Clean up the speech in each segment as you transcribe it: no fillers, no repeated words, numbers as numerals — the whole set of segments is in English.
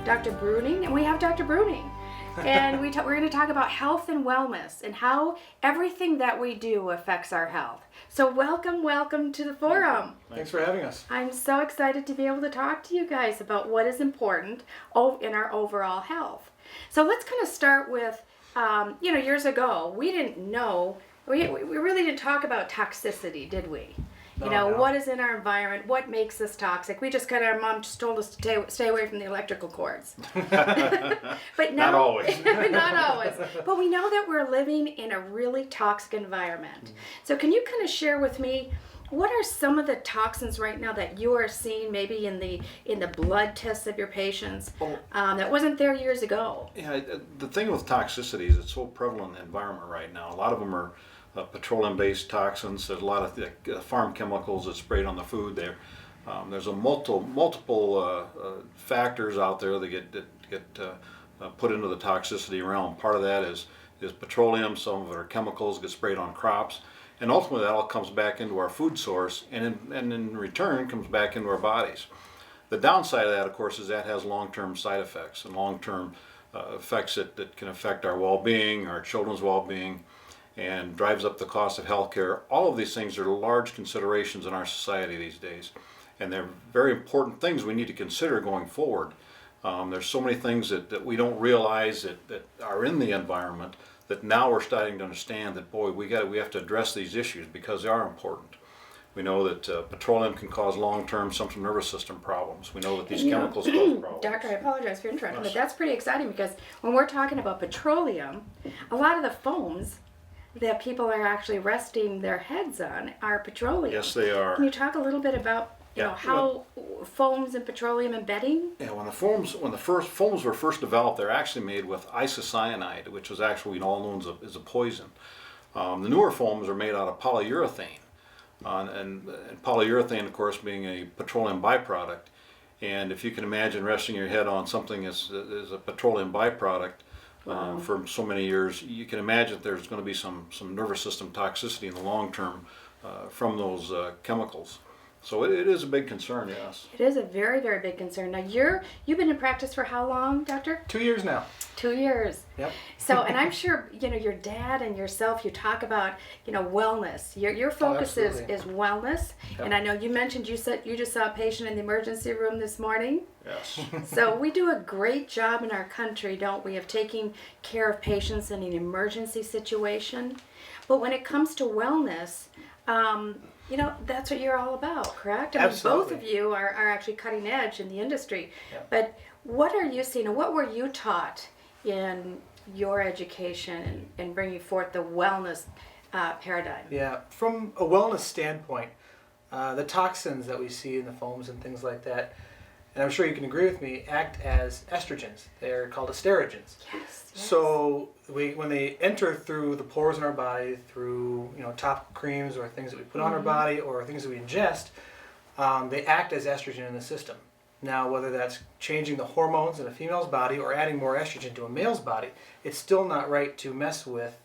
Dr. Bruning, and we have Dr. Bruning. And we're going to talk about health and wellness and how everything that we do affects our health. So welcome to the forum. Thanks for having us. I'm so excited to be able to talk to you guys about what is important in our overall health. So let's kind of start with, years ago, we didn't know, we really didn't talk about toxicity, did we? No. What is in our environment, what makes us toxic. We just our mom just told us to stay away from the electrical cords. But now, Not always. Not always. But we know that we're living in a really toxic environment. Mm-hmm. So can you kind of share with me, what are some of the toxins right now that you are seeing maybe in the blood tests of your patients that wasn't there years ago? Yeah, the thing with toxicity is it's so prevalent in the environment right now. A lot of them are petroleum-based toxins. There's a lot of farm chemicals that's sprayed on the food there. There's a multiple factors out there that get put into the toxicity realm. Part of that is petroleum. Some of it are chemicals get sprayed on crops, and ultimately that all comes back into our food source, and in return comes back into our bodies. The downside of that, of course, is that has long-term side effects and long-term effects that can affect our well-being, our children's well-being, and drives up the cost of healthcare. All of these things are large considerations in our society these days, and they're very important things we need to consider going forward. There's so many things that we don't realize that are in the environment that now we're starting to understand that, boy, we have to address these issues because they are important. We know that petroleum can cause long-term central nervous system problems. We know that these chemicals cause problems. Doctor, I apologize for interrupting, Yes. but that's pretty exciting because when we're talking about petroleum, a lot of the foams that people are actually resting their heads on are petroleum. Yes, they are. Can you talk a little bit about how foams and petroleum embedding? Yeah, when the first foams were first developed, they're actually made with isocyanide, which is actually all known as a poison. The newer foams are made out of polyurethane, and polyurethane, of course, being a petroleum byproduct. And if you can imagine resting your head on something as a petroleum byproduct, for so many years, you can imagine that there's going to be some nervous system toxicity in the long term from those chemicals. So it is a big concern, yes. It is a very, very big concern. Now you've been in practice for how long, doctor? 2 years now. 2 years. Yep. So, and I'm sure your dad and yourself, you talk about wellness. Your focus is wellness. Yep. And I know you mentioned you just saw a patient in the emergency room this morning. Yes. So we do a great job in our country, don't we, of taking care of patients in an emergency situation. But when it comes to wellness, that's what you're all about, correct? I mean, Absolutely. both of you are actually cutting edge in the industry. Yep. But what are you seeing, and what were you taught in your education and bringing forth the wellness paradigm? Yeah, from a wellness standpoint, the toxins that we see in the foams and things like that, and I'm sure you can agree with me, act as estrogens. They're called estrogens. Yes. So when they enter through the pores in our body, through topical creams or things that we put on our body or things that we ingest, they act as estrogen in the system. Now, whether that's changing the hormones in a female's body or adding more estrogen to a male's body, it's still not right to mess with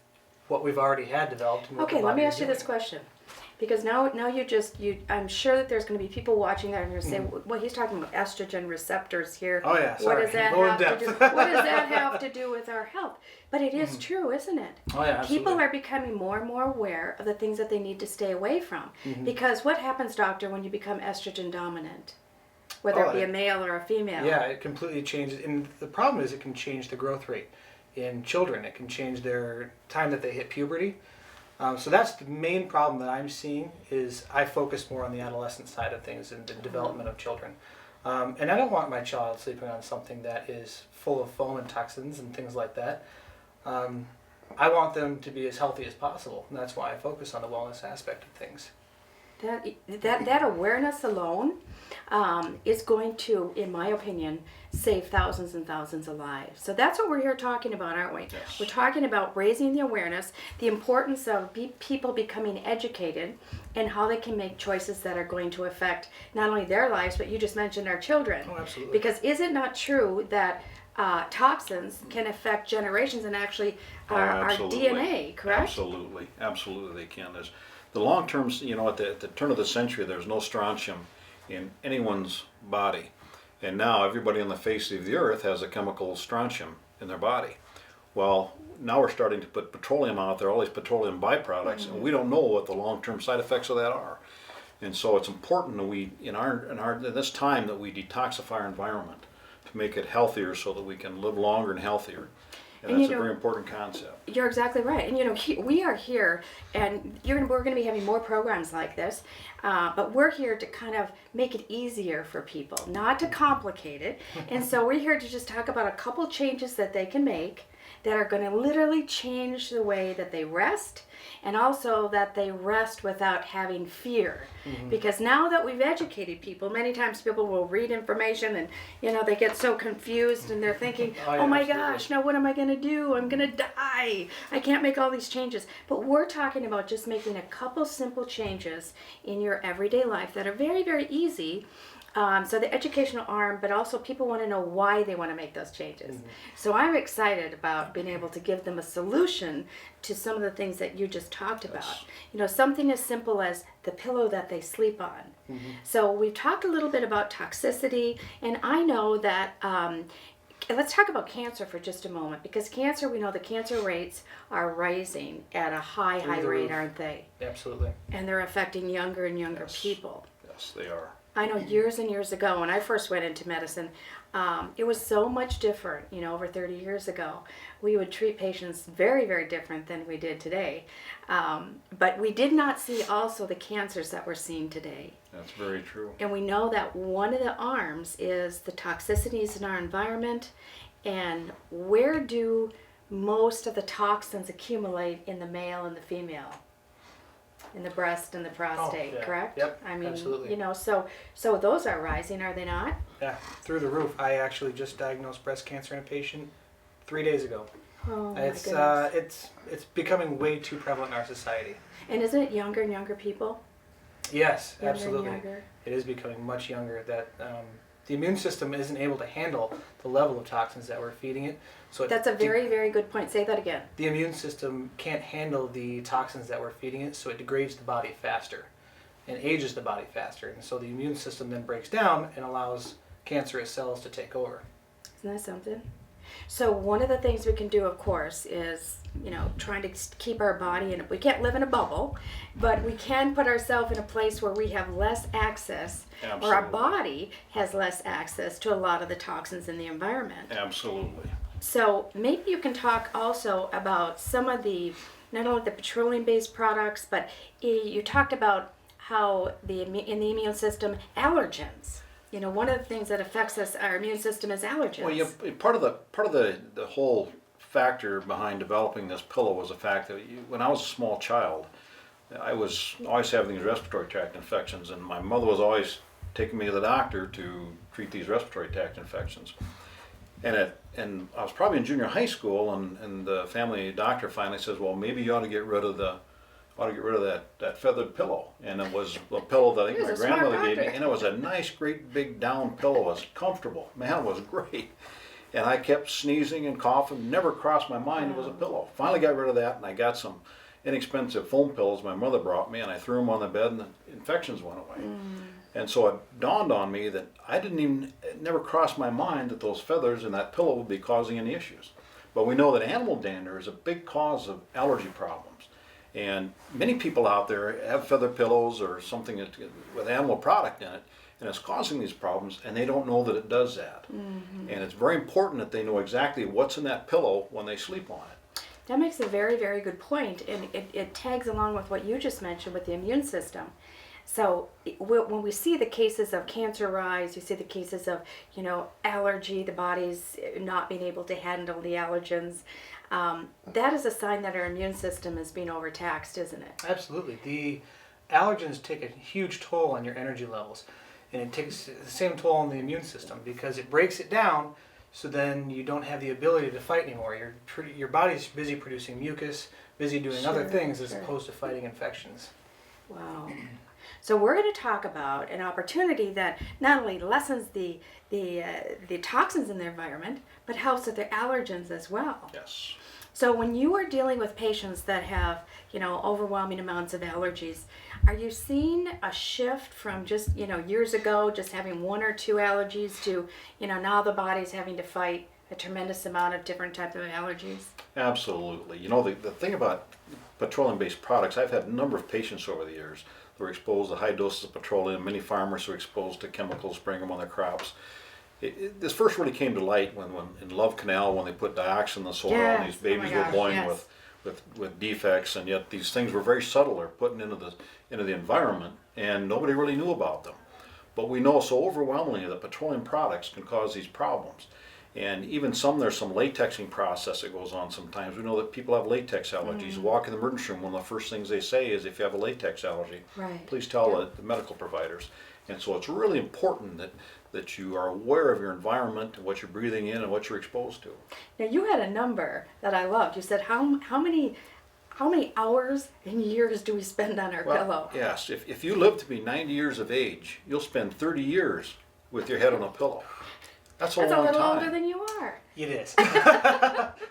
what we've already had developed. And what Okay, the let me body ask is you this doing. question. Because now I'm sure that there's going to be people watching that and you're saying, well, he's talking about estrogen receptors here. Oh yeah, What sorry. does that Go in have to depth. do? What does that have to do with our health? But it is true, isn't it? Oh yeah, absolutely. People are becoming more and more aware of the things that they need to stay away from. Because what happens, doctor, when you become estrogen dominant? Whether it be a male or a female. Yeah, it completely changes. And the problem is it can change the growth rate in children. It can change their time that they hit puberty. So that's the main problem that I'm seeing is I focus more on the adolescent side of things and the development of children. And I don't want my child sleeping on something that is full of foam and toxins and things like that. I want them to be as healthy as possible, and that's why I focus on the wellness aspect of things. That awareness alone is going to, in my opinion, save thousands and thousands of lives. So that's what we're here talking about, aren't we? Yes. We're talking about raising the awareness, the importance of people becoming educated, and how they can make choices that are going to affect not only their lives, but you just mentioned our children. Oh, absolutely. Because is it not true that toxins can affect generations and actually our DNA, correct? Absolutely they can. There's the long term, at the turn of the century, there's no strontium in anyone's body. And now everybody on the face of the earth has a chemical strontium in their body. Well, now we're starting to put petroleum out there, all these petroleum byproducts, and we don't know what the long-term side effects of that are. And so it's important that we, in this time, that we detoxify our environment to make it healthier so that we can live longer and healthier. And that's a very important concept. You're exactly right. And we are here, and we're going to be having more programs like this, but we're here to kind of make it easier for people, not to complicate it. And so we're here to just talk about a couple changes that they can make that are going to literally change the way that they rest, and also that they rest without having fear. Because now that we've educated people, many times people will read information and they get so confused and they're thinking, oh my gosh, now what am I going to do? I'm going to die. I can't make all these changes. But we're talking about just making a couple simple changes in your everyday life that are very, very easy. So the educational arm, but also people want to know why they want to make those changes. So I'm excited about being able to give them a solution to some of the things that you just talked about. Something as simple as the pillow that they sleep on. So we've talked a little bit about toxicity, and I know that let's talk about cancer for just a moment, because cancer, we know the cancer rates are rising at a high rate, aren't they? Absolutely. And they're affecting younger and younger people. Yes, they are. I know years and years ago when I first went into medicine, it was so much different, over 30 years ago. We would treat patients very, very different than we did today. But we did not see also the cancers that we're seeing today. That's very true. And we know that one of the arms is the toxicities in our environment, and where do most of the toxins accumulate in the male and the female? In the breast and the prostate, correct? Yep, I mean, absolutely. So those are rising, are they not? Yeah, through the roof. I actually just diagnosed breast cancer in a patient 3 days ago. Oh my It's goodness. it's becoming way too prevalent in our society. And isn't it younger and younger people? Yes, Younger and absolutely. younger. It is becoming much younger. That the immune system isn't able to handle the level of toxins that we're feeding it. So That's a very, very good point. Say that again. the immune system can't handle the toxins that we're feeding it, so it degrades the body faster and ages the body faster. And so the immune system then breaks down and allows cancerous cells to take over. Isn't that something? So one of the things we can do, of course, is, trying to keep our body in, we can't live in a bubble, but we can put ourselves in a place where we have less access, or our Absolutely. body has less access to a lot of the toxins in the environment. Absolutely. So maybe you can talk also about some of the, not only the petroleum-based products, but you talked about how in the immune system, allergens. One of the things that affects us, our immune system, is allergens. Well, part of the whole factor behind developing this pillow was the fact that when I was a small child, I was always having these respiratory tract infections, and my mother was always taking me to the doctor to treat these respiratory tract infections. And I was probably in junior high school, and the family doctor finally says, well, maybe you ought to get rid of that feathered pillow. And it was a pillow that I think my grandmother gave me, and it was a nice, great, big down pillow. It was comfortable. Man, it was great. And I kept sneezing and coughing. Never crossed my mind it was a pillow. Finally got rid of that, and I got some inexpensive foam pillows my mother brought me, and I threw them on the bed, and the infections went away. And so it dawned on me that it never crossed my mind that those feathers in that pillow would be causing any issues. But we know that animal dander is a big cause of allergy problems. And many people out there have feather pillows or something with animal product in it, and it's causing these problems, and they don't know that it does that. And it's very important that they know exactly what's in that pillow when they sleep on it. That makes a very, very good point, and it tags along with what you just mentioned with the immune system. So when we see the cases of cancer rise, you see the cases of, allergy, the body's not being able to handle the allergens, that is a sign that our immune system is being overtaxed, isn't it? Absolutely. The allergens take a huge toll on your energy levels, and it takes the same toll on the immune system because it breaks it down, so then you don't have the ability to fight anymore. Your body's busy producing mucus, busy doing other things as opposed to fighting infections. Wow. So we're going to talk about an opportunity that not only lessens the toxins in the environment, but helps with their allergens as well. Yes. So when you are dealing with patients that have overwhelming amounts of allergies. Are you seeing a shift from just, years ago, just having one or two allergies to, now the body's having to fight a tremendous amount of different types of allergies? Absolutely. The thing about petroleum-based products, I've had a number of patients over the years that were exposed to high doses of petroleum. Many farmers were exposed to chemicals, spraying them on their crops. This first really came to light when in Love Canal, when they put dioxin in the soil, Yes. and these babies Oh my were gosh, born yes. with defects, and yet these things were very subtle. They're putting into the environment, and nobody really knew about them. But we know so overwhelmingly that petroleum products can cause these problems. And even there's some latexing process that goes on sometimes. We know that people have latex allergies. You walk in the emergency room, one of the first things they say is, if you have a latex allergy, Right. please tell the medical providers. And so it's really important that you are aware of your environment and what you're breathing in and what you're exposed to. Now you had a number that I loved. You said how many hours and years do we spend on our pillow? Yes, if you live to be 90 years of age, you'll spend 30 years with your head on a pillow. That's a That's a long little time. older than you are. It is.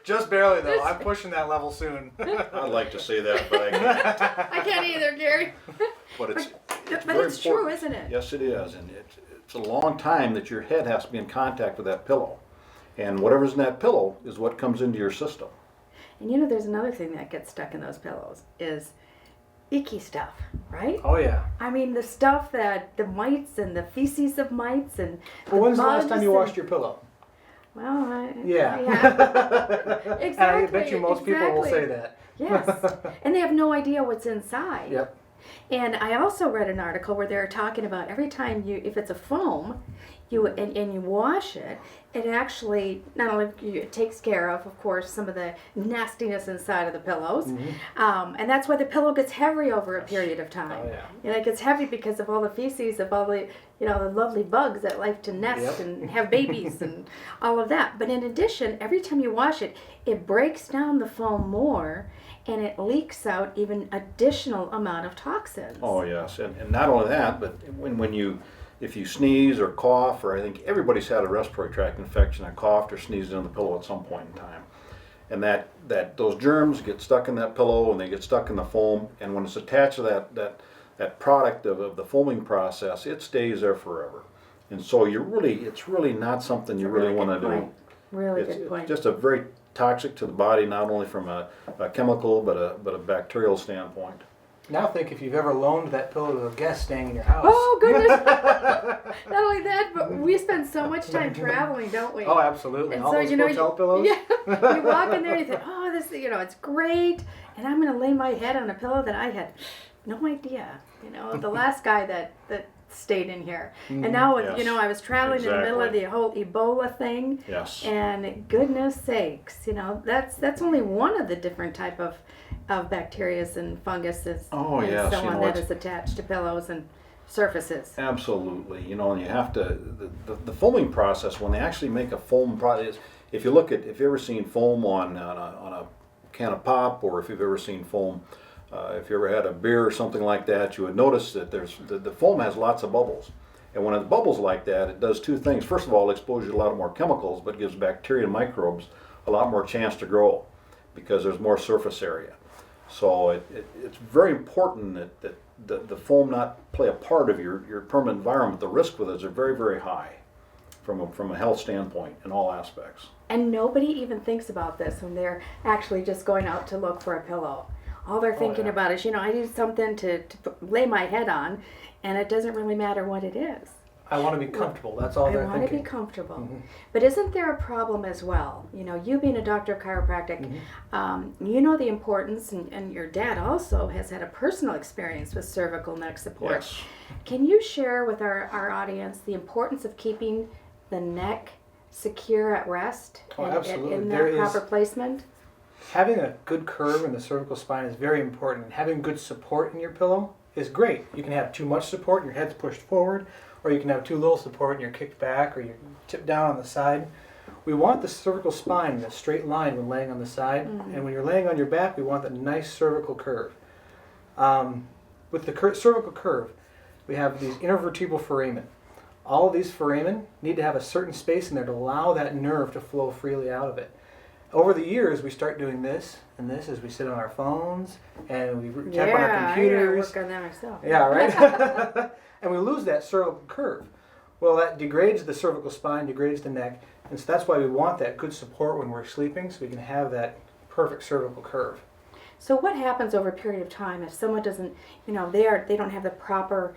Just barely, though. I'm pushing that level soon. I'd like to say that, but I can't. I can't either, Gary. But it's But very it's true, important. isn't it? Yes, it is, and it's a long time that your head has to be in contact with that pillow, and whatever's in that pillow is what comes into your system. And there's another thing that gets stuck in those pillows is icky stuff, right? Oh, yeah. I mean, the stuff that the mites and the feces of mites and Well, when's the last bugs time you and- washed your pillow? Well, Yeah. Exactly. And I bet you most people will say that. Yes. And they have no idea what's inside. Yep. And I also read an article where they were talking about every time if it's a foam, and you wash it, it actually not only it takes care of course, some of the nastiness inside of the pillows, and that's why the pillow gets heavy over a period of time. Oh, yeah. And it gets heavy because of all the feces of all the the lovely bugs that like to nest Yep. and have babies and all of that. But in addition, every time you wash it, it breaks down the foam more, and it leaks out even additional amount of toxins. Oh yes, and not only that, but if you sneeze or cough, or I think everybody's had a respiratory tract infection and coughed or sneezed in the pillow at some point in time, and that those germs get stuck in that pillow and they get stuck in the foam, and when it's attached to that product of the foaming process, it stays there forever. And so it's really not something you really want to do. Really It's good point. just a very toxic to the body, not only from a chemical but a bacterial standpoint. Now think if you've ever loaned that pillow to a guest staying in your house. Oh goodness! Not only that, but we spend so much time traveling, don't we? Oh, absolutely. And All so those hotel pillows. Yeah, you walk in there and you think, oh, this, it's great, and I'm going to lay my head on a pillow that I had no idea. The last guy that stayed in here, and now Yes, I was traveling in the middle of exactly. the whole Ebola thing. Yes. And goodness sakes, that's only one of the different type of bacteria and funguses Oh, and yes, so you on know, that it's- is attached to pillows and surfaces. Absolutely, and you have to the foaming process when they actually make a foam product. If you've ever seen foam on a can of pop, or if you've ever seen foam, if you ever had a beer or something like that, you would notice that the foam has lots of bubbles. And when it bubbles like that, it does two things. First of all, it exposes you to a lot more chemicals, but gives bacteria and microbes a lot more chance to grow because there's more surface area. So it's very important that the foam not play a part of your permanent environment. The risk with it is very, very high from a health standpoint in all aspects. And nobody even thinks about this when they're actually just going out to look for a pillow. All they're thinking yeah. about is, I need something to lay my head on, and it doesn't really matter what it is. I want to be comfortable. That's all I they're want to thinking. be comfortable. But isn't there a problem as well? You being a doctor of chiropractic, you know the importance, and your dad also has had a personal experience with cervical neck support. Yes. Can you share with our audience the importance of keeping the neck secure at rest Oh, absolutely. in There that is- proper placement? Having a good curve in the cervical spine is very important. Having good support in your pillow is great. You can have too much support and your head's pushed forward, or you can have too little support and you're kicked back, or you're tipped down on the side. We want the cervical spine in a straight line when laying on the side, and when you're laying on your back, we want that nice cervical curve. With the cervical curve, we have these intervertebral foramen. All of these foramen need to have a certain space in there to allow that nerve to flow freely out of it. Over the years, we start doing this and this as we sit on our phones and we tap on our computers. I gotta work on that myself. Yeah, right? And we lose that cervical curve. Well, that degrades the cervical spine, degrades the neck, and so that's why we want that good support when we're sleeping so we can have that perfect cervical curve. So what happens over a period of time if someone doesn't, they don't have the proper,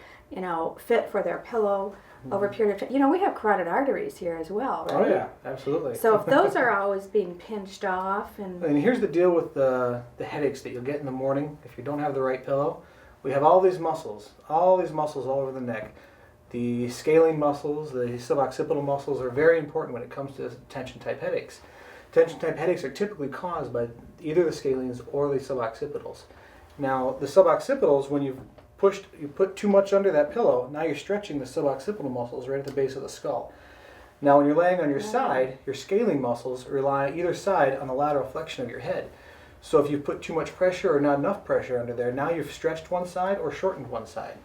fit for their pillow over a period of time? We have carotid arteries here as well, right? Oh yeah, absolutely. So if those are always being pinched off and here's the deal with the headaches that you'll get in the morning if you don't have the right pillow. We have all these muscles all over the neck. The scalene muscles, the suboccipital muscles are very important when it comes to tension type headaches. Tension type headaches are typically caused by either the scalenes or the suboccipitals. Now, the suboccipitals, when you put too much under that pillow, now you're stretching the suboccipital muscles right at the base of the skull. Now, when you're laying on your side, your scalene muscles rely either side on the lateral flexion of your head. So if you put too much pressure or not enough pressure under there, now you've stretched one side or shortened one side.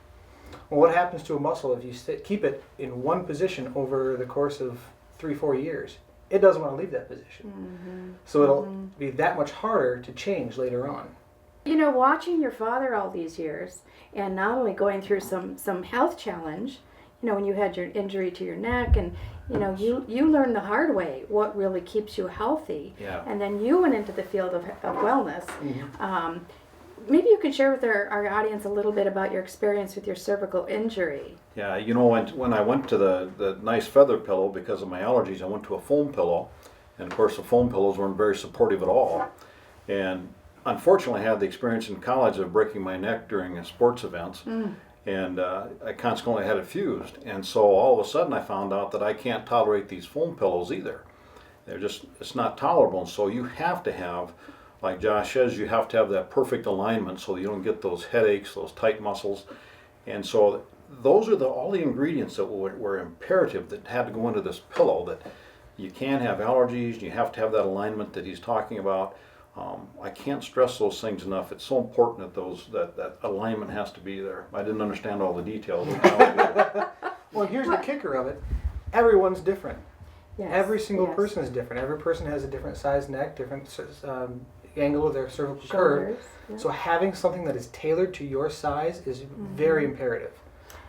Well, what happens to a muscle if you keep it in one position over the course of 3-4 years? It doesn't want to leave that position. Mm-hmm. So it'll be that much harder to change later on. Watching your father all these years and not only going through some health challenge, when you had your injury to your neck and you learned the hard way what really keeps you healthy. Yeah. And then you went into the field of wellness. Mm-hmm. Maybe you could share with our audience a little bit about your experience with your cervical injury. Yeah, when I went to the nice feather pillow because of my allergies, I went to a foam pillow, and of course the foam pillows weren't very supportive at all. And unfortunately, I had the experience in college of breaking my neck during sports events, and I consequently had it fused. And so all of a sudden, I found out that I can't tolerate these foam pillows either. It's not tolerable. And so you have to have, like Josh says, you have to have that perfect alignment so you don't get those headaches, those tight muscles. And so those are all the ingredients that were imperative that had to go into this pillow, that you can't have allergies, you have to have that alignment that he's talking about. I can't stress those things enough. It's so important that that alignment has to be there. I didn't understand all the details. Well, here's the kicker of it. Everyone's different. Yes. Every single person is different. Every person has a different size neck, different angle of their cervical curve. Yeah. So having something that is tailored to your size is very imperative.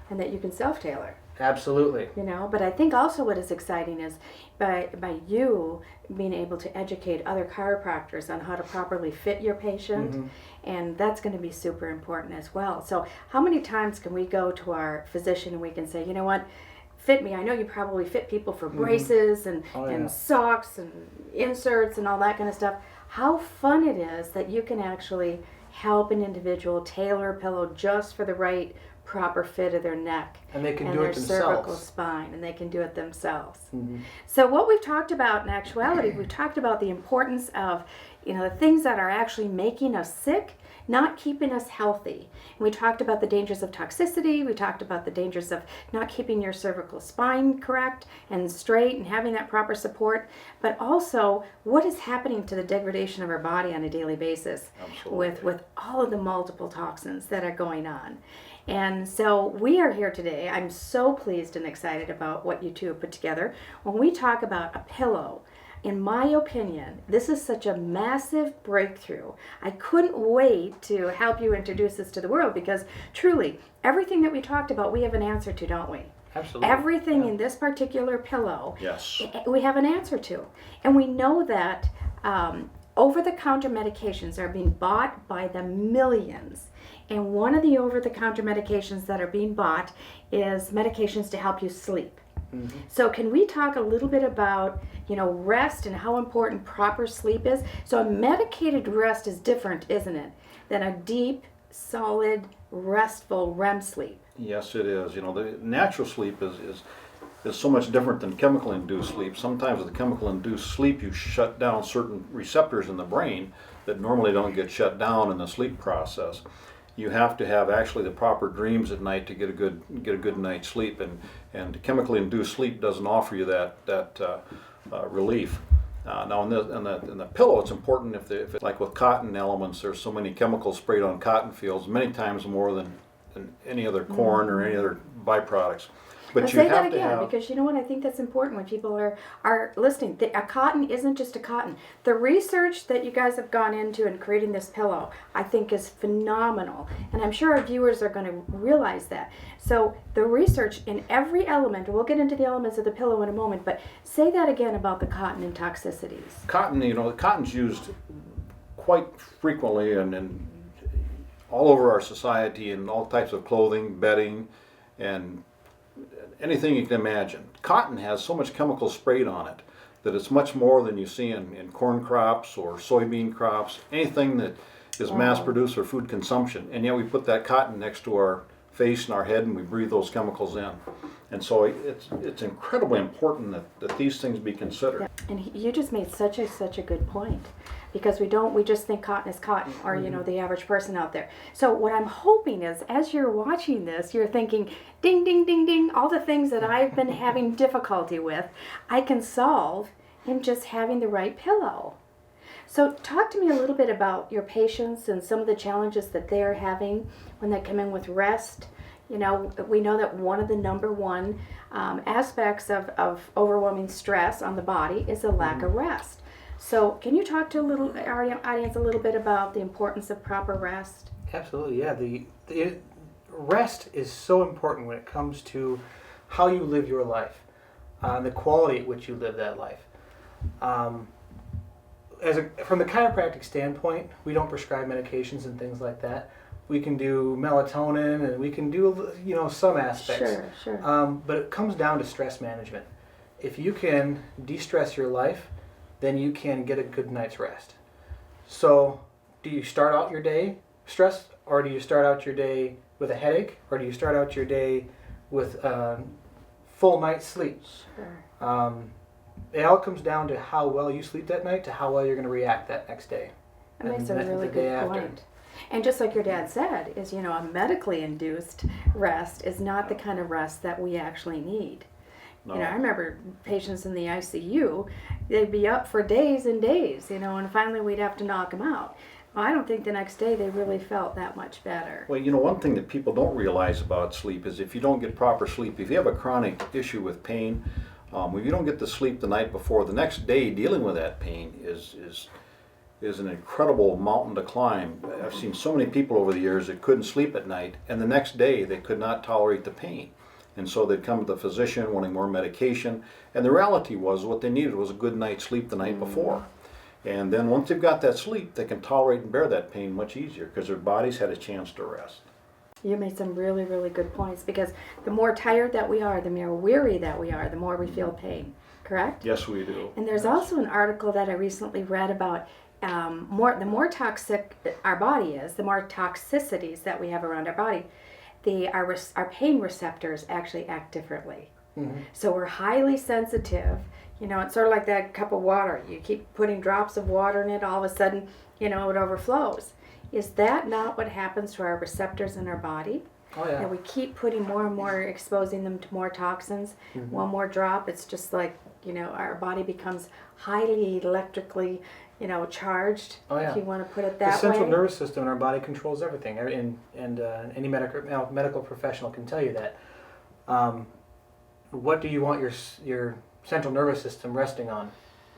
And that you can self-tailor. Absolutely. But I think also what is exciting is by you being able to educate other chiropractors on how to properly fit your patient, and that's going to be super important as well. So how many times can we go to our physician and we can say, you know what, fit me. I know you probably fit people for braces and socks and inserts and all that kind of stuff. How fun it is that you can actually help an individual tailor a pillow just for the right proper fit of their neck and they can and do their it cervical themselves. spine, and they can do it themselves. So what we've talked about in actuality, we've talked about the importance of the things that are actually making us sick, not keeping us healthy. We talked about the dangers of toxicity. We talked about the dangers of not keeping your cervical spine correct and straight and having that proper support, but also what is happening to the degradation of our body on a daily basis. Absolutely. with all of the multiple toxins that are going on. And so we are here today. I'm so pleased and excited about what you two have put together. When we talk about a pillow, in my opinion, this is such a massive breakthrough. I couldn't wait to help you introduce this to the world because truly, everything that we talked about, we have an answer to, don't we? Absolutely. Everything in this particular pillow, Yes. we have an answer to. And we know that over-the-counter medications are being bought by the millions. And one of the over-the-counter medications that are being bought is medications to help you sleep. So can we talk a little bit about, rest and how important proper sleep is? So a medicated rest is different, isn't it, than a deep, solid, restful REM sleep? Yes, it is. The natural sleep is so much different than chemical-induced sleep. Sometimes with the chemical-induced sleep, you shut down certain receptors in the brain that normally don't get shut down in the sleep process. You have to have actually the proper dreams at night to get a good night's sleep, and chemically induced sleep doesn't offer you that relief. Now in the pillow, it's important if it's like with cotton elements. There's so many chemicals sprayed on cotton fields, many times more than any other corn or any other byproducts. But But you say that have to again, have, because you know what? I think that's important when people are listening. A cotton isn't just a cotton. The research that you guys have gone into in creating this pillow, I think, is phenomenal. And I'm sure our viewers are going to realize that. So the research in every element, we'll get into the elements of the pillow in a moment, but say that again about the cotton and toxicities. cotton, cotton's used quite frequently and all over our society in all types of clothing, bedding, and anything you can imagine. Cotton has so much chemical sprayed on it that it's much more than you see in corn crops or soybean crops, anything that is mass produced for food consumption. And yet we put that cotton next to our face and our head and we breathe those chemicals in. And so it's incredibly important that these things be considered. Yeah. And you just made such a good point, because we just think cotton is cotton, or the average person out there. So what I'm hoping is, as you're watching this, you're thinking, ding ding ding ding, all the things that I've been having difficulty with, I can solve in just having the right pillow. So talk to me a little bit about your patients and some of the challenges that they're having when they come in with rest. We know that one of the number one aspects of overwhelming stress on the body is a lack of rest. So can you talk to our audience a little bit about the importance of proper rest? Absolutely, yeah. The rest is so important when it comes to how you live your life, the quality at which you live that life. From the chiropractic standpoint, we don't prescribe medications and things like that. We can do melatonin and we can do some aspects. Sure. But it comes down to stress management. If you can de-stress your life, then you can get a good night's rest. So, do you start out your day stressed, or do you start out your day with a headache, or do you start out your day with full night's sleep? Sure. It all comes down to how well you sleep that night, to how well you're going to react that next day. That makes a really good point. And just like your dad said, is a medically induced rest is not the kind of rest that we actually need. No. I remember patients in the ICU, they'd be up for days and days, and finally we'd have to knock them out. Well, I don't think the next day they really felt that much better. Well, one thing that people don't realize about sleep is if you don't get proper sleep, if you have a chronic issue with pain, if you don't get the sleep the night before, the next day dealing with that pain is an incredible mountain to climb. I've seen so many people over the years that couldn't sleep at night, and the next day they could not tolerate the pain. And so they'd come to the physician wanting more medication, and the reality was what they needed was a good night's sleep the night before. And then once they've got that sleep, they can tolerate and bear that pain much easier because their bodies had a chance to rest. You made some really, really good points, because the more tired that we are, the more weary that we are, the more we feel pain, correct? Yes, we do. And there's also an article that I recently read about the more toxic our body is, the more toxicities that we have around our body, our pain receptors actually act differently. Mm-hmm. So we're highly sensitive. It's sort of like that cup of water. You keep putting drops of water in it, all of a sudden, it overflows. Is that not what happens to our receptors in our body? Oh, yeah. That we keep putting more and more, exposing them to more toxins. Mm-hmm. One more drop, it's just like, our body becomes highly electrically, charged, Oh, yeah. if you want to put it that way. The central nervous system in our body controls everything, and any medical professional can tell you that. What do you want your central nervous system resting on?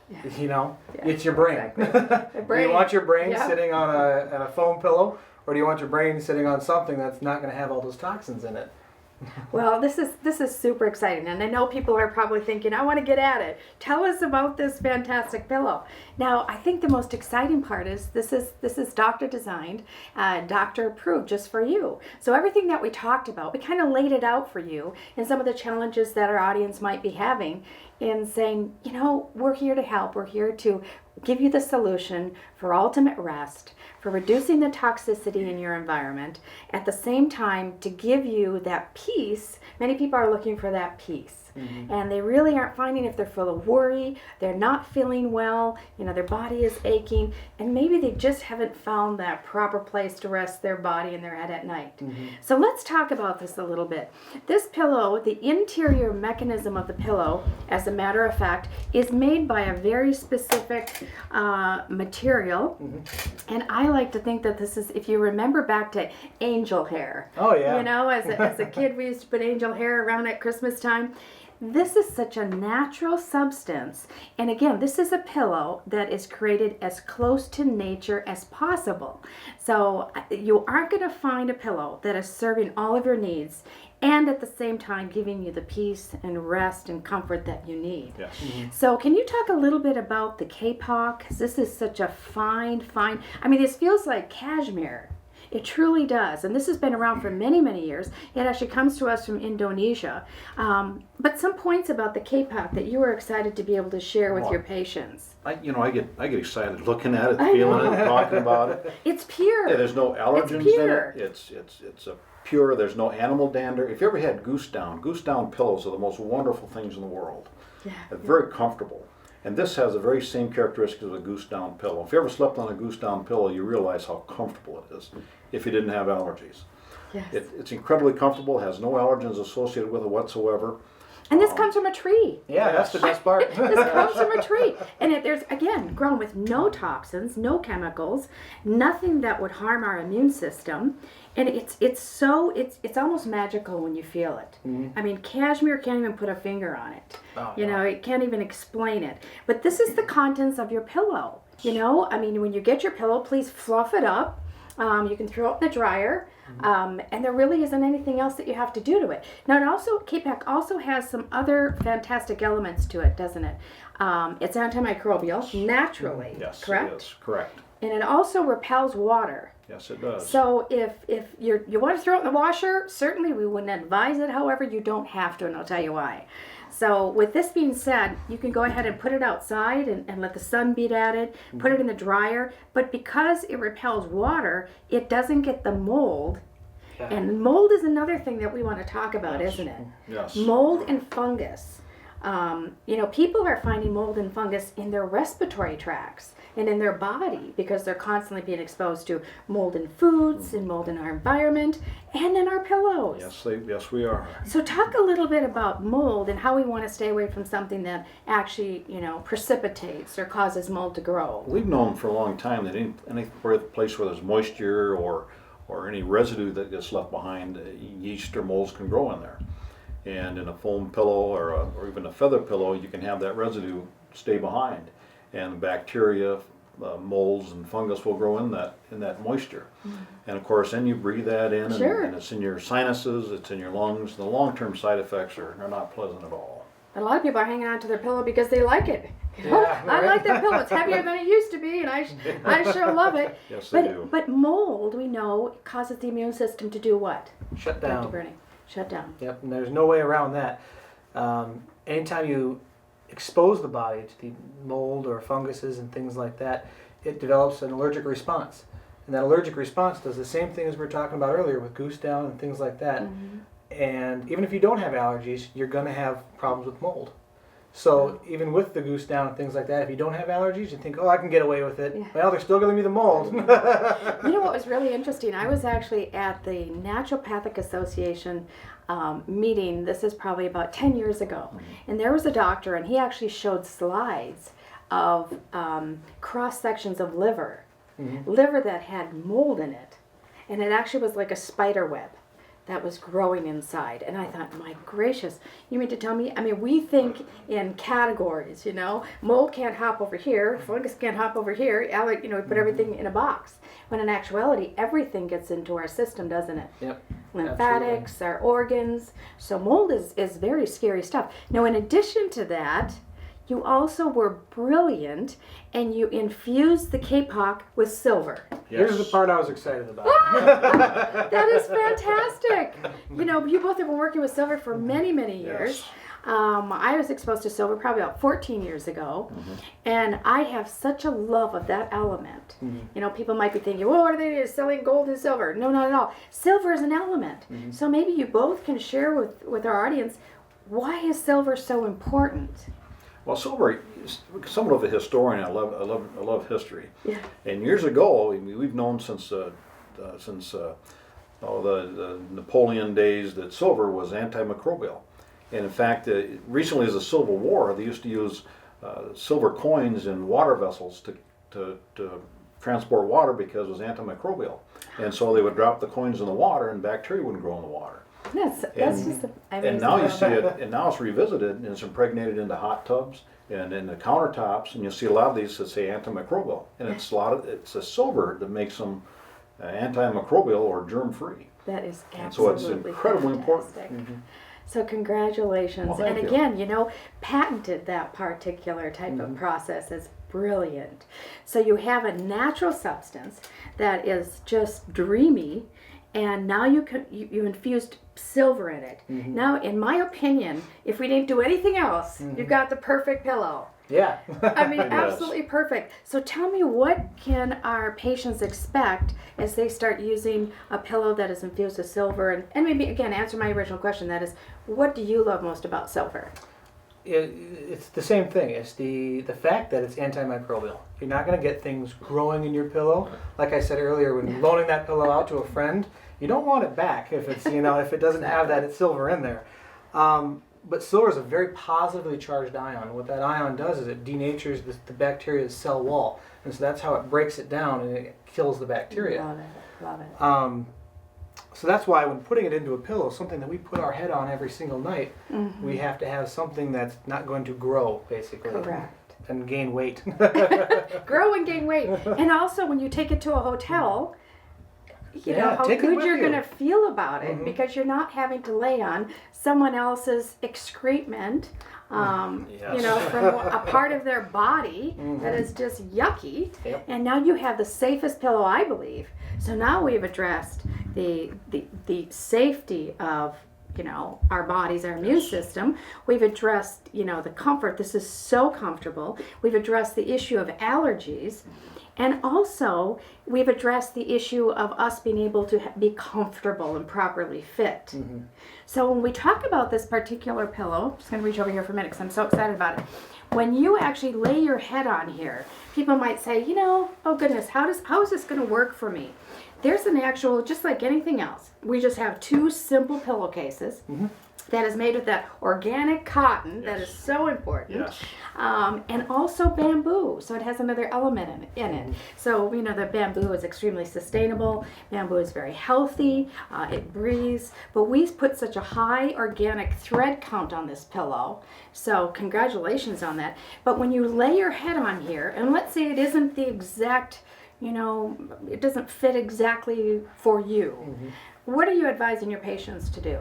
Yeah. Yeah. It's your brain. Exactly. Do you want your brain Yep. sitting on a foam pillow, or do you want your brain sitting on something that's not going to have all those toxins in it? Well, this is super exciting, and I know people are probably thinking, I want to get at it. Tell us about this fantastic pillow. Now, I think the most exciting part is this is doctor designed, doctor approved just for you. So everything that we talked about, we kind of laid it out for you, and some of the challenges that our audience might be having in saying, we're here to help. We're here to give you the solution for ultimate rest, for reducing the toxicity in your environment, at the same time to give you that peace. Many people are looking for that peace. and they really aren't finding if they're full of worry, they're not feeling well, their body is aching, and maybe they just haven't found that proper place to rest their body and their head at night. So let's talk about this a little bit. This pillow, the interior mechanism of the pillow, as a matter of fact, is made by a very specific material, and I like to think that this is, if you remember back to angel hair. Oh yeah. As a kid, we used to put angel hair around at Christmas time. This is such a natural substance. And again, this is a pillow that is created as close to nature as possible. So you aren't going to find a pillow that is serving all of your needs and at the same time giving you the peace and rest and comfort that you need. Yes. So can you talk a little bit about the K-Pop? Because this is such a fine, this feels like cashmere. It truly does. And this has been around for many, many years. It actually comes to us from Indonesia. But some points about the K-pop that you were excited to be able to share with your patients. I get excited looking at it, feeling it, talking about it. It's pure. Yeah, there's no allergens in pure. it. It's a pure. There's no animal dander. If you ever had goose down pillows are the most wonderful things in the world. Yeah. They're very comfortable. And this has the very same characteristics of a goose down pillow. If you ever slept on a goose down pillow, you realize how comfortable it is if you didn't have allergies. Yes. It's incredibly comfortable, has no allergens associated with it whatsoever. And this comes from a tree. Yeah, that's the best part. This comes from a tree. And there's, again, grown with no toxins, no chemicals, nothing that would harm our immune system. And it's almost magical when you feel it. Cashmere can't even put a finger on it. Oh, It can't even explain it. But this is the contents of your pillow. When you get your pillow, please fluff it up. You can throw it in the dryer. And there really isn't anything else that you have to do to it. Now, K-Pack also has some other fantastic elements to it, doesn't it? It's antimicrobial, naturally, Yes, correct? it is, correct. And it also repels water. Yes, it does. So if you want to throw it in the washer, certainly we wouldn't advise it. However, you don't have to, and I'll tell you why. So with this being said, you can go ahead and put it outside and let the sun beat at it, put it in the dryer. But because it repels water, it doesn't get the mold. Yeah. And mold is another thing that we want to talk about, isn't it? Yes. Mold and fungus. People are finding mold and fungus in their respiratory tracts and in their body because they're constantly being exposed to mold in foods and mold in our environment and in our pillows. Yes, we are. So talk a little bit about mold and how we want to stay away from something that actually, precipitates or causes mold to grow. We've known for a long time that any place where there's moisture or any residue that gets left behind, yeast or molds can grow in there. And in a foam pillow or even a feather pillow, you can have that residue stay behind, and bacteria, molds, and fungus will grow in that moisture. And of course, then you breathe that in, and it's in your sinuses, it's in your lungs. The long-term side effects are not pleasant at all. A lot of people are hanging on to their pillow because they like it. Yeah, I like that pillow. It's heavier than it used to be, and I sure love it. Yes, they do. But mold, we know, causes the immune system to do what? Shut Dr. down. Bruning, shut down. Yep, and there's no way around that. Anytime you expose the body to the mold or funguses and things like that, it develops an allergic response. And that allergic response does the same thing as we were talking about earlier with goose down and things like that. And even if you don't have allergies, you're going to have problems with mold. So even with the goose down and things like that, if you don't have allergies, you think, oh, I can get away with it. Yeah. Well, they're still going to be the mold. You know what was really interesting? I was actually at the Naturopathic Association meeting. This is probably about 10 years ago. And there was a doctor, and he actually showed slides of cross sections of liver that had mold in it. And it actually was like a spider web that was growing inside. And I thought, my gracious, you mean to tell me? We think in categories, mold can't hop over here, fungus can't hop over here, we put everything in a box. When in actuality, everything gets into our system, doesn't it? Yep. Lymphatics, Absolutely. our organs. So mold is very scary stuff. Now, in addition to that, you also were brilliant, and you infused the K-Pop with silver. Here's the part I was excited about. That is fantastic. You both have been working with silver for many, many years. Yes. I was exposed to silver probably about 14 years ago, and I have such a love of that element. People might be thinking, well, what are they selling gold and silver? No, not at all. Silver is an element. So maybe you both can share with our audience why is silver so important? Well, silver, somewhat of a historian. I love history. Yeah. And years ago, we've known since the Napoleon days that silver was antimicrobial. And in fact, recently as the Civil War, they used to use silver coins in water vessels to transport water because it was antimicrobial. And so they would drop the coins in the water and bacteria wouldn't grow in the water. That's just And now you see it, and now it's revisited and it's impregnated into hot tubs and in the countertops, and you'll see a lot of these that say antimicrobial. And it's a silver that makes them antimicrobial or germ-free. That is absolutely And so it's incredibly important. fantastic. So congratulations. Well, thank and you. again, patented that particular type of process is brilliant. So you have a natural substance that is just dreamy, and now you infused silver in it. Now, in my opinion, if we didn't do anything else, you've got the perfect pillow. Yeah. I mean, It does. absolutely perfect. So tell me, what can our patients expect as they start using a pillow that is infused with silver? And maybe, again, answer my original question. That is, what do you love most about silver? It's the same thing. It's the fact that it's antimicrobial. You're not going to get things growing in your pillow. Like I said earlier, when loaning that pillow out to a friend, you don't want it back if it's if it doesn't have that silver in there. But silver is a very positively charged ion. What that ion does is it denatures the bacteria's cell wall, and so that's how it breaks it down and it kills the bacteria. Love it. So that's why when putting it into a pillow, something that we put our head on every single night, we have to have something that's not going to grow, basically. Correct. And gain weight. Grow and gain weight. And also, when you take it to a hotel, you know how take it good with you're you. going to feel about it because you're not having to lay on someone else's excrement, Yes. from a part of their body that is just yucky. Yep. And now you have the safest pillow, I believe. So now we've addressed the safety of our bodies, our immune system. We've addressed the comfort. This is so comfortable. We've addressed the issue of allergies. And also, we've addressed the issue of us being able to be comfortable and properly fit. So when we talk about this particular pillow, I'm just going to reach over here for a minute because I'm so excited about it. When you actually lay your head on here, people might say, oh goodness, how is this going to work for me? There's an actual, just like anything else, we just have two simple pillowcases. That is made with that organic cotton that is so important. Yes. And also bamboo, so it has another element in it. So the bamboo is extremely sustainable. Bamboo is very healthy. It breathes. But we put such a high organic thread count on this pillow. So congratulations on that. But when you lay your head on here, and let's say it isn't the exact, it doesn't fit exactly for you. What are you advising your patients to do?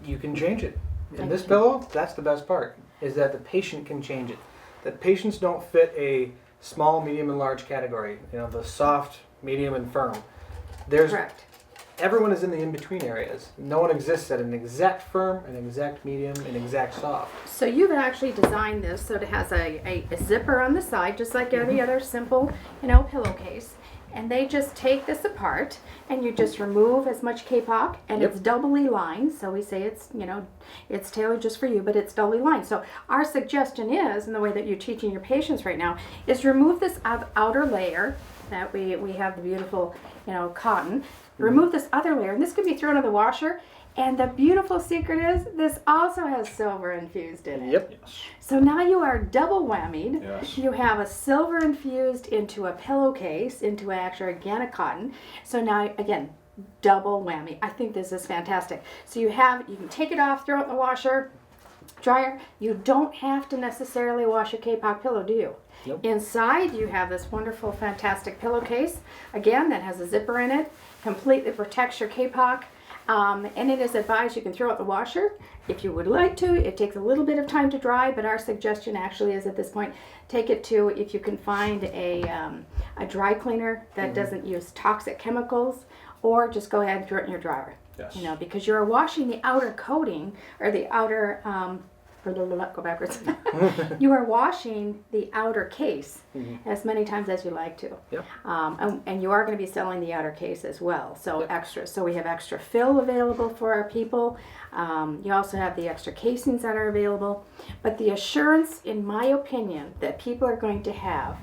You can change it. In this pillow, that's the best part, is that the patient can change it. That patients don't fit a small, medium, and large category. The soft, medium, and firm. Correct. Everyone is in the in-between areas. No one exists at an exact firm, an exact medium, an exact soft. So you've actually designed this so it has a zipper on the side, just like any other simple, pillowcase. And they just take this apart, and you just remove as much kapok, and it's doubly lined. So we say it's, it's tailored just for you, but it's doubly lined. So our suggestion is, and the way that you're teaching your patients right now, is remove this outer layer that we have the beautiful, cotton. Remove this other layer, and this can be thrown in the washer. And the beautiful secret is this also has silver infused in it. Yep. Yes. So now you are double whammied. Yes. You have a silver infused into a pillowcase, into actual organic cotton. So now, again, double whammy. I think this is fantastic. So you can take it off, throw it in the washer, dryer. You don't have to necessarily wash a kapok pillow, do you? Nope. Inside, you have this wonderful, fantastic pillowcase, again, that has a zipper in it, completely protects your kapok. And it is advised you can throw it in the washer if you would like to. It takes a little bit of time to dry, but our suggestion actually is at this point, take it to, if you can find a dry cleaner that doesn't use toxic chemicals, or just go ahead and throw it in your dryer. Yes. Because you're washing the outer coating or the outer go backwards. You are washing the outer case as many times as you like to. Yep. And you are going to be selling the outer case as well. So extra. So we have extra fill available for our people. You also have the extra casings that are available. But the assurance, in my opinion, that people are going to have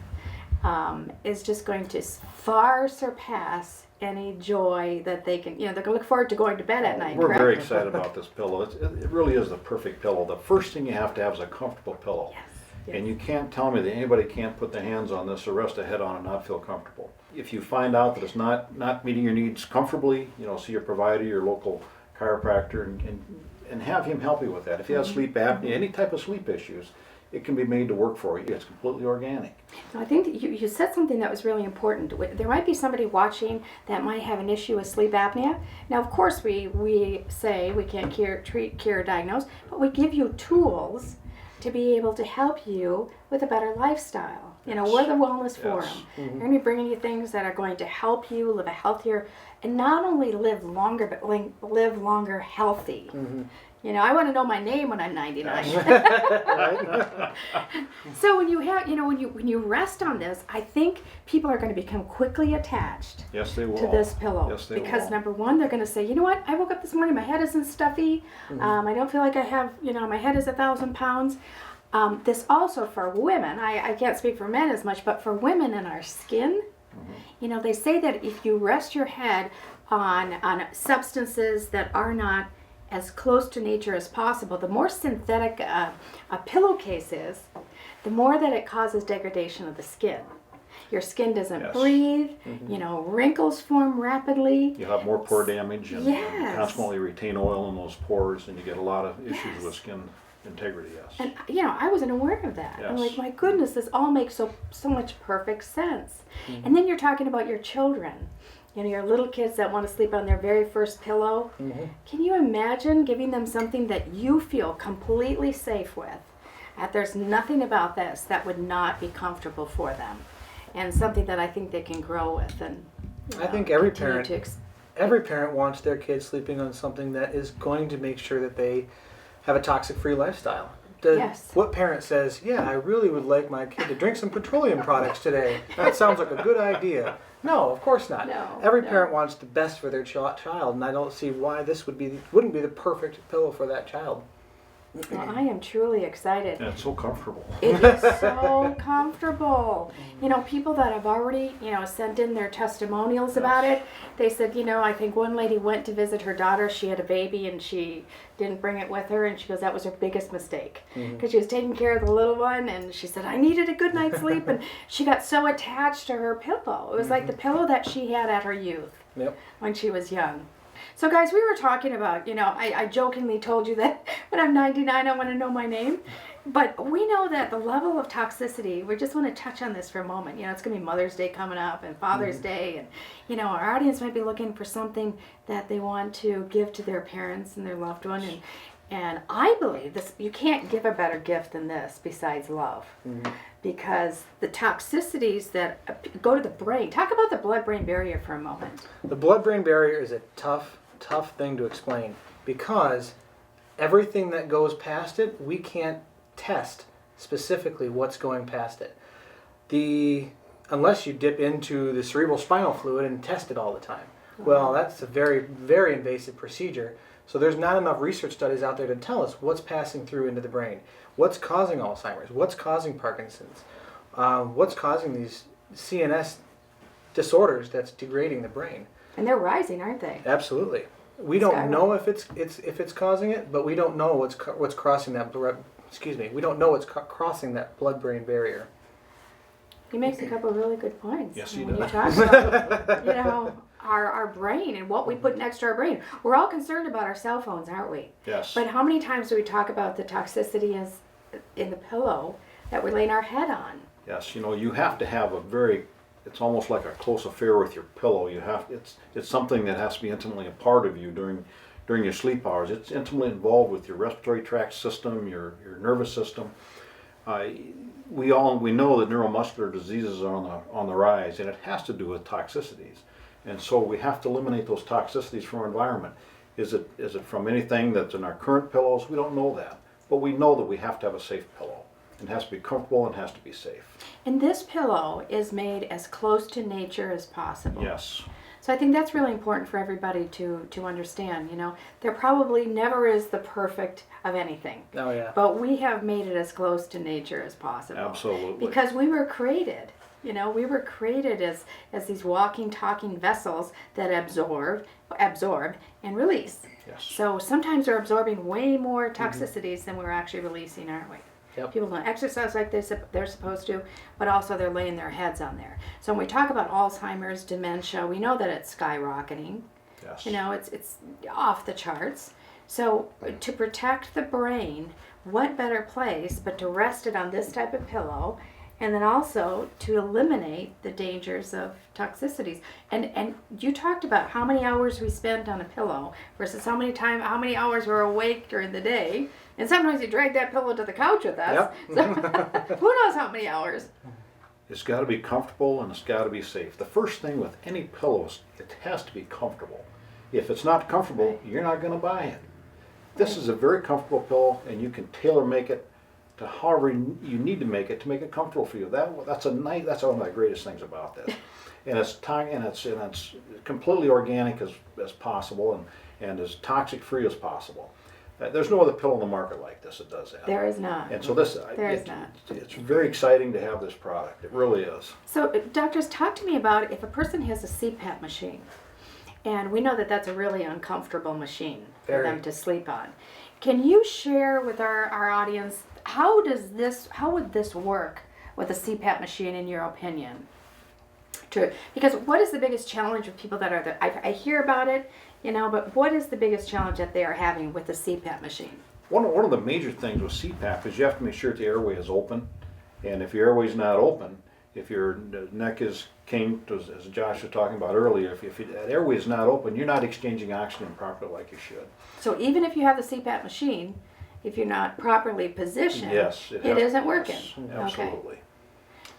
is just going to far surpass any joy that they can, they're going to look forward to going to bed at night. We're correct? very excited about this pillow. It really is the perfect pillow. The first thing you have to have is a comfortable pillow. Yes. Yes. And you can't tell me that anybody can't put their hands on this or rest a head on and not feel comfortable. If you find out that it's not meeting your needs comfortably, see your provider, your local chiropractor, and have him help you with that. If you have sleep apnea, any type of sleep issues, it can be made to work for you. It's completely organic. So I think that you said something that was really important. There might be somebody watching that might have an issue with sleep apnea. Now, of course, we say we can't treat, cure, diagnose, but we give you tools to be able to help you with a better lifestyle. We're the Wellness Forum. We're going to be bringing you things that are going to help you live a healthier, and not only live longer, but live longer healthy. I want to know my name when I'm 99. So when you have, when you rest on this, I think people are going to become quickly attached. Yes, they will. To this pillow. Yes, they because will. number one, they're going to say, you know what? I woke up this morning, my head isn't stuffy. I don't feel like I have, my head is 1,000 pounds. This also for women, I can't speak for men as much, but for women and our skin, they say that if you rest your head on substances that are not as close to nature as possible, the more synthetic a pillowcase is, the more that it causes degradation of the skin. Your skin doesn't breathe, wrinkles form rapidly. You have more pore damage and Yes. consequently retain oil in those pores, and you get a lot of issues with skin integrity, yes. And I wasn't aware of that. I'm like, my goodness, this all makes so much perfect sense. And then you're talking about your children. Your little kids that want to sleep on their very first pillow. Can you imagine giving them something that you feel completely safe with? That there's nothing about this that would not be comfortable for them, and something that I think they can grow with. And I think every parent wants their kids sleeping on something that is going to make sure that they have a toxic-free lifestyle. Yes. What parent says, I really would like my kid to drink some petroleum products today? That sounds like a good idea. No, of course not. Every parent wants the best for their child, and I don't see why this wouldn't be the perfect pillow for that child. Well, I am truly excited. And it's so comfortable. It is so comfortable. People that have already, sent in their testimonials about it, they said, I think one lady went to visit her daughter. She had a baby and she didn't bring it with her. And she goes, that was her biggest mistake. Because she was taking care of the little one. And she said, I needed a good night's sleep. And she got so attached to her pillow. It was like the pillow that she had at her youth when she was young. So guys, we were talking about, I jokingly told you that when I'm 99, I want to know my name. But we know that the level of toxicity, we just want to touch on this for a moment. It's going to be Mother's Day coming up and Father's Day. And, our audience might be looking for something that they want to give to their parents and their loved one. And I believe you can't give a better gift than this besides love. Because the toxicities that go to the brain. Talk about the blood-brain barrier for a moment. The blood-brain barrier is a tough thing to explain because everything that goes past it, we can't test specifically what's going past it. Unless you dip into the cerebral spinal fluid and test it all the time. Well, that's a very, very invasive procedure. So there's not enough research studies out there to tell us what's passing through into the brain. What's causing Alzheimer's? What's causing Parkinson's? What's causing these CNS disorders that's degrading the brain? And they're rising, aren't they? Absolutely. We don't know if it's causing it, but we don't know what's crossing that. We don't know what's crossing that blood-brain barrier. He makes a couple of really good points. Yes, he when does. you talk about, our brain and what we put next to our brain. We're all concerned about our cell phones, aren't we? Yes. But how many times do we talk about the toxicity in the pillow that we're laying our head on? Yes, you have to have it's almost like a close affair with your pillow. It's something that has to be intimately a part of you during your sleep hours. It's intimately involved with your respiratory tract system, your nervous system. We know that neuromuscular diseases are on the rise, and it has to do with toxicities. And so we have to eliminate those toxicities from our environment. Is it from anything that's in our current pillows? We don't know that. but we know that we have to have a safe pillow. It has to be comfortable and has to be safe. And this pillow is made as close to nature as possible. Yes. So I think that's really important for everybody to understand. You know, there probably never is the perfect of anything. Oh yeah. But we have made it as close to nature as possible. Absolutely. Because we were created. You know, we were created as these walking, talking vessels that absorb, and release. Yes. So sometimes we're absorbing way more toxicities than we're actually releasing, aren't we? Yep. People don't exercise like they're supposed to, but also they're laying their heads on there. So when we talk about Alzheimer's, dementia, we know that it's skyrocketing. Yes. You know, it's off the charts. So to protect the brain, what better place but to rest it on this type of pillow, and then also to eliminate the dangers of toxicities. And you talked about how many hours we spent on a pillow versus how many hours we're awake during the day. And sometimes you drag that pillow to the couch with us. Yep. So, who knows how many hours? It's got to be comfortable and it's got to be safe. The first thing with any pillows, it has to be comfortable. If it's not comfortable, you're not going to buy it. This is a very comfortable pillow, and you can tailor make it to however you need to make it comfortable for you. That's one of the greatest things about this. And it's completely organic as possible and as toxic free as possible. There's no other pillow on the market like this that does that. There is not. And so it's very exciting to have this product. It really is. So, doctors, talk to me about if a person has a CPAP machine, and we know that that's a really uncomfortable machine for Very. them to sleep on. Can you share with our audience how would this work with a CPAP machine in your opinion? Because what is the biggest challenge with people that are there? I hear about it, you know, but what is the biggest challenge that they are having with the CPAP machine? One of the major things with CPAP is you have to make sure that the airway is open. And if your airway is not open, if your neck is kinked, as Josh was talking about earlier, if that airway is not open, you're not exchanging oxygen properly like you should. So even if you have the CPAP machine, if you're not properly positioned, Yes, it isn't working. Yes, absolutely. Okay.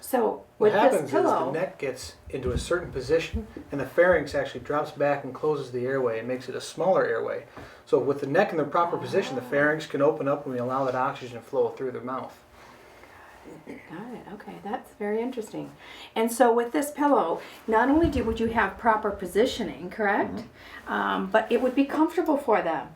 So What with happens this pillow, is the neck gets into a certain position and the pharynx actually drops back and closes the airway and makes it a smaller airway. So with the neck in the proper position, the pharynx can open up and we allow that oxygen to flow through the mouth. got it. Okay, that's very interesting. And so with this pillow, not only would you have proper positioning, correct? But it would be comfortable for them.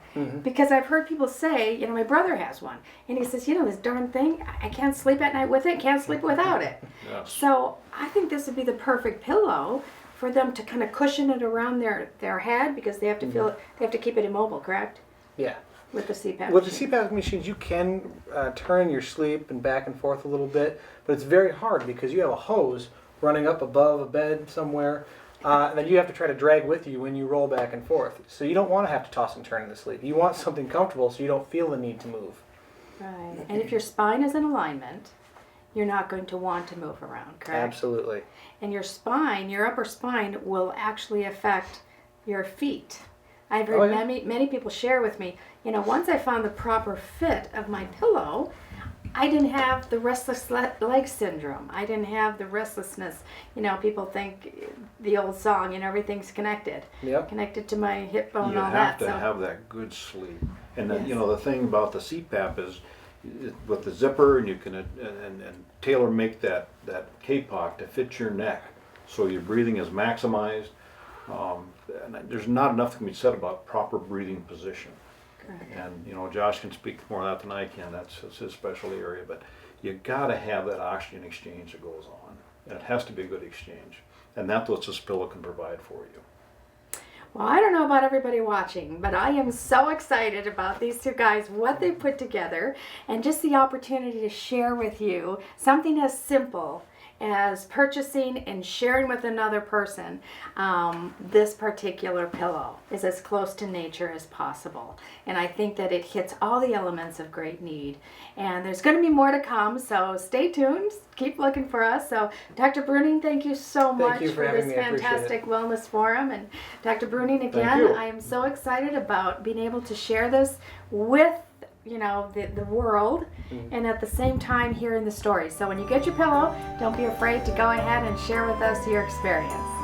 Because I've heard people say, you know, my brother has one, and he says, you know, this darn thing, I can't sleep at night with it, can't sleep without it. Yes. So I think this would be the perfect pillow for them to kind of cushion it around their head, because they have to feel they have to keep it immobile, correct? Yeah. With the CPAP. With machine. the CPAP machines, you can turn your sleep and back and forth a little bit, but it's very hard because you have a hose running up above a bed somewhere, and then you have to try to drag with you when you roll back and forth. So you don't want to have to toss and turn in the sleep. You want something comfortable so you don't feel the need to move. Right. And if your spine is in alignment, you're not going to want to move around, correct? Absolutely. And your spine, your upper spine, will actually affect your feet. I've heard many people share with me, you know, once I found the proper fit of my pillow, I didn't have the restless leg syndrome. I didn't have the restlessness. You know, people think the old song, you know, everything's connected. Yep. Connected to my hip bone You and all have that. to have that good sleep. And then, you know, the thing about the CPAP is with the zipper, and you can and tailor make that K-pock to fit your neck, so your breathing is maximized. And there's not enough that can be said about proper breathing position. Correct. And you know, Josh can speak more of that than I can. That's his specialty area. But you got to have that oxygen exchange that goes on. And it has to be a good exchange. And that's what this pillow can provide for you. Well, I don't know about everybody watching, but I am so excited about these two guys, what they put together, and just the opportunity to share with you something as simple as purchasing and sharing with another person. This particular pillow is as close to nature as possible, and I think that it hits all the elements of great need. And there's going to be more to come, so stay tuned, keep looking for us. So Dr. Bruning, thank you so much you for for having this me. I appreciate fantastic it. wellness forum. And Dr. Bruning, Thank again, you. I am so excited about being able to share this with, you know, the world, and at the same time hearing the story. So when you get your pillow, don't be afraid to go ahead and share with us your experience.